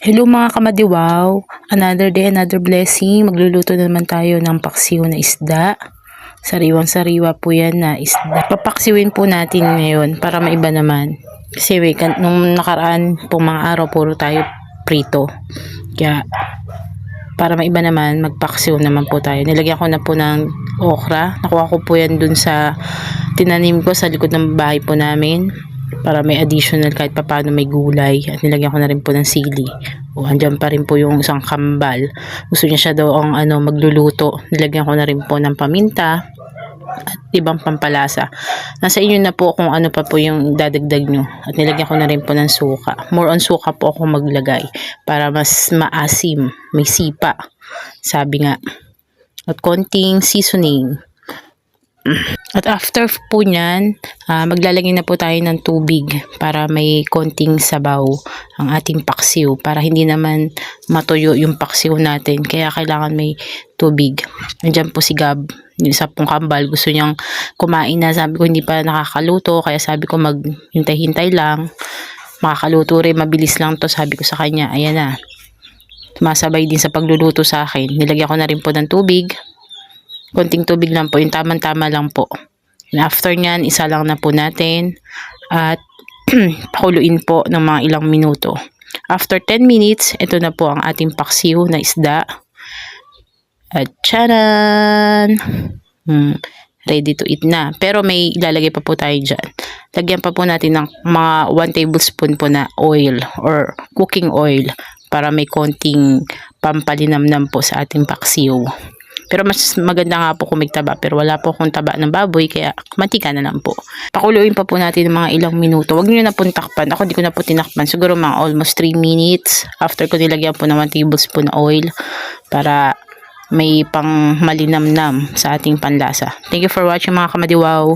Hello mga kamadiwaw, another day, another blessing. Magluluto na naman tayo ng paksiw na isda. Sariwang-sariwa po yan na isda. Papaksiwin po natin ngayon para maiba naman. Kasi nung nakaraan pong mga araw puro tayo prito. Kaya para maiba naman, magpaksiw naman po tayo. Nilagyan ko na po ng okra. Nakuha ko po yan dun sa tinanim ko sa likod ng bahay po namin. Para may additional kahit papaano may gulay. At nilagyan ko na rin po ng sili. O, andyan pa rin po yung isang kambal. Gusto niya siya daw ang magluluto. Nilagyan ko na rin po ng paminta at ibang pampalasa. Nasa inyo na po kung ano pa po yung dadagdag nyo. At nilagyan ko na rin po ng suka. More on suka po ako maglagay para mas maasim. May sipa. Sabi nga. At konting seasoning. At after po nyan, maglalagay na po tayo ng tubig para may konting sabaw ang ating paksiw. Para hindi naman matuyo yung paksiw natin. Kaya kailangan may tubig. Nandiyan po si Gab, yung isa pong kambal. Gusto niyang kumain na. Sabi ko hindi pa nakakaluto. Kaya sabi ko maghintay-hintay lang. Makakaluto rin. Mabilis lang to. Sabi ko sa kanya. Ayan na. Sumasabay din sa pagluluto sa akin. Nilagyan ko na rin po ng tubig. Konting tubig lang po, yung tamang-tama lang po. And after nyan, isa lang na po natin at pakuluin po ng mga ilang minuto. After 10 minutes, ito na po ang ating paksiw na isda. At tcharan! Ready to eat na. Pero may ilalagay pa po tayo dyan. Lagyan pa po natin ng mga 1 tablespoon po na oil or cooking oil para may konting pampalinamnam po sa ating paksiw. Pero mas maganda nga po kung may taba. Pero wala po akong taba ng baboy. Kaya mantika na lang po. Pakuluin pa po natin ng mga ilang minuto. Huwag nyo na po takpan. Ako di ko na po tinakpan. Siguro mga almost 3 minutes. After ko nilagyan po ng 1 tablespoon oil. Para may pang malinamnam sa ating panlasa. Thank you for watching mga kamadiwaw.